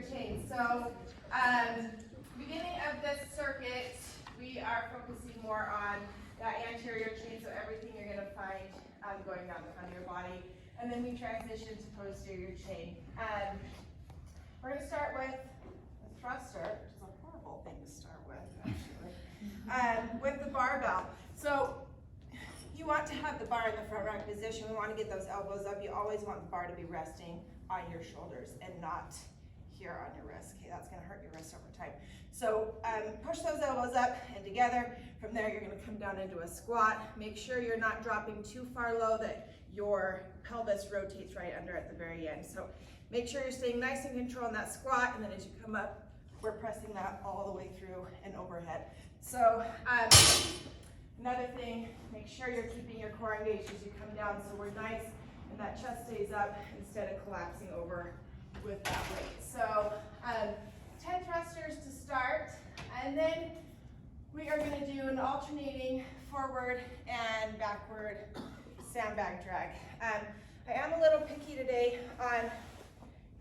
chain. So, beginning of this circuit, we are focusing more on that anterior chain, so everything you're going to find going down the front of your body. And then we transition to posterior chain. We're going to start with a thruster, which is a horrible thing to start with, actually, with the barbell. So you want to have the bar in the front rack position. We want to get those elbows up. You always want the bar to be resting on your shoulders and not here on your wrist. Okay, that's going to hurt your wrist over time. So push those elbows up and together. From there, you're going to come down into a squat. Make sure you're not dropping too far low that your pelvis rotates right under at the very end. So make sure you're staying nice and control in that squat, and then as you come up, we're pressing that all the way through and overhead. So another thing, make sure you're keeping your core engaged as you come down so we're nice and that chest stays up instead of collapsing over with that weight. So 10 thrusters to start, and then we are going to do an alternating forward and backward sandbag drag. I am a little picky today on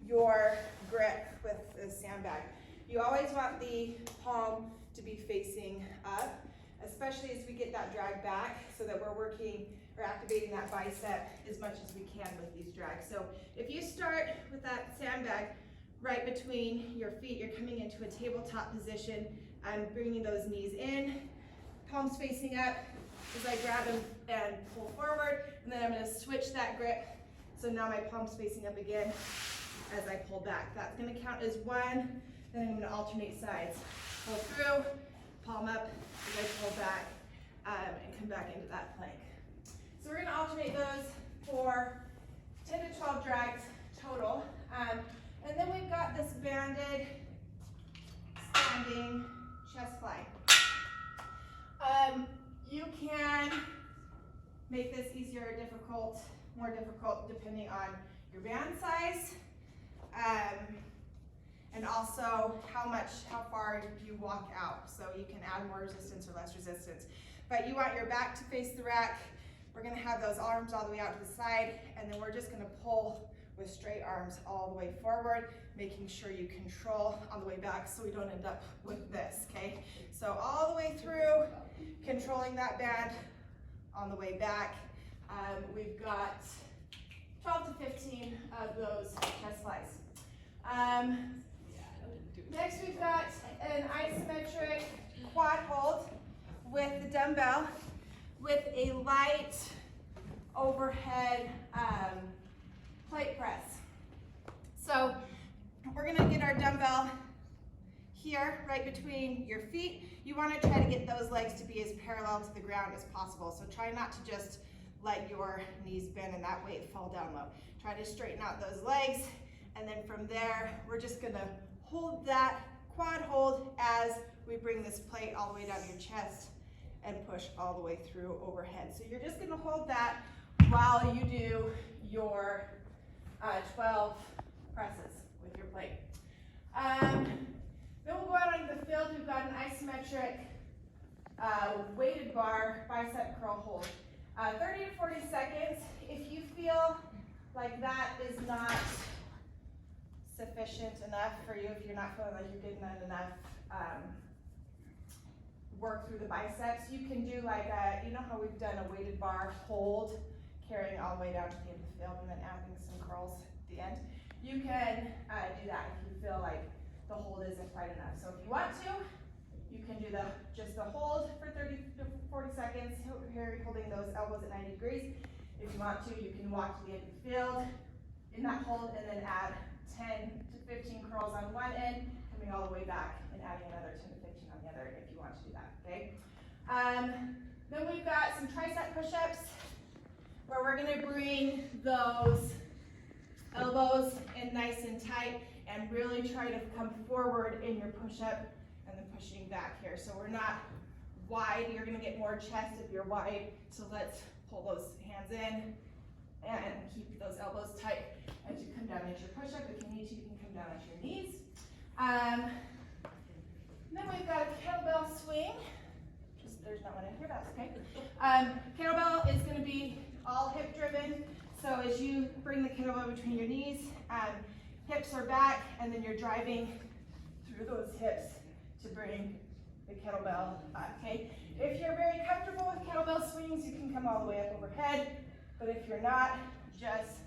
your grip with the sandbag. You always want the palm to be facing up, especially as we get that drag back so that we're working or activating that bicep as much as we can with these drags. So if you start with that sandbag right between your feet, you're coming into a tabletop position and bringing those knees in, palms facing up as I grab them and pull forward, and then I'm going to switch that grip. So now my palm's facing up again as I pull back. That's going to count as one, then I'm going to alternate sides. Pull through, palm up as I pull back, and come back into that plank. So we're going to alternate those for 10 to 12 drags total. And then we've got this banded standing chest fly. You can make this easier or difficult, more difficult depending on your band size, and also how far you walk out. So you can add more resistance or less resistance. But you want your back to face the rack. We're going to have those arms all the way out to the side, and then we're just going to pull with straight arms all the way forward, making sure you control on the way back so we don't end up with this, okay? So all the way through, controlling that band on the way back. We've got 12 to 15 of those chest flies. Next we've got an isometric quad hold with the dumbbell with a light overhead plate press. So we're going to get our dumbbell here right between your feet. You want to try to get those legs to be as parallel to the ground as possible. So try not to just let your knees bend and that weight fall down low. Try to straighten out those legs, and then from there we're just going to hold that quad hold as we bring this plate all the way down your chest and push all the way through overhead. So you're just going to hold that while you do your 12 presses with your plate. Then we'll go out into the field. We've got an isometric weighted bar bicep curl hold. 30 to 40 seconds. If you feel like that is not sufficient enough for you, if you're not feeling like you're getting enough work through the biceps, you can do like you know how we've done a weighted bar hold, carrying all the way down to the end of the field and then adding some curls at the end. You can do that if you feel like the hold isn't quite enough. So if you want to, you can do just the hold for 30 to 40 seconds, here holding those elbows at 90 degrees. If you want to, you can walk to the end of the field in that hold and then add 10 to 15 curls on one end, coming all the way back and adding another 10 to 15 on the other if you want to do that, okay? Then we've got some tricep push-ups where we're going to bring those elbows in nice and tight and really try to come forward in your push-up and then pushing back here. So we're not wide, you're going to get more chest if you're wide, so let's pull those hands in and keep those elbows tight as you come down into your push-up. If you need to, you can come down onto your knees. Then we've got a kettlebell swing. There's not one in here, that's okay. Kettlebell is going to be all hip driven. So as you bring the kettlebell between your knees, hips are back, and then you're driving through those hips to bring the kettlebell up, okay? If you're very comfortable with kettlebell swings, you can come all the way up overhead, but if you're not, just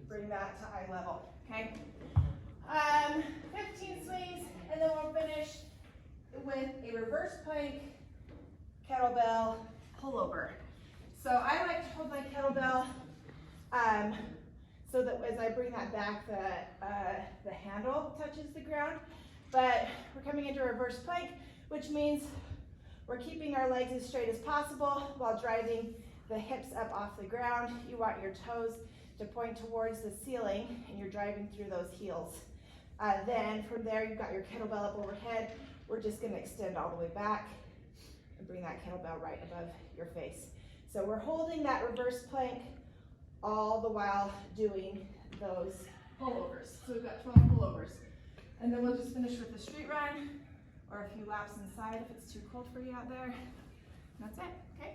bring that to eye level, okay? 15 swings, and then we'll finish with a reverse plank kettlebell pullover. So I like to hold my kettlebell so that as I bring that back, the handle touches the ground. But we're coming into a reverse plank, which means we're keeping our legs as straight as possible while driving the hips up off the ground. You want your toes to point towards the ceiling, and you're driving through those heels. Then from there, you've got your kettlebell up overhead. We're just gonna extend all the way back and bring that kettlebell right above your face. So we're holding that reverse plank all the while doing those pullovers. So we've got 12 pullovers. And then we'll just finish with the street run or a few laps inside if it's too cold for you out there. And that's it, okay?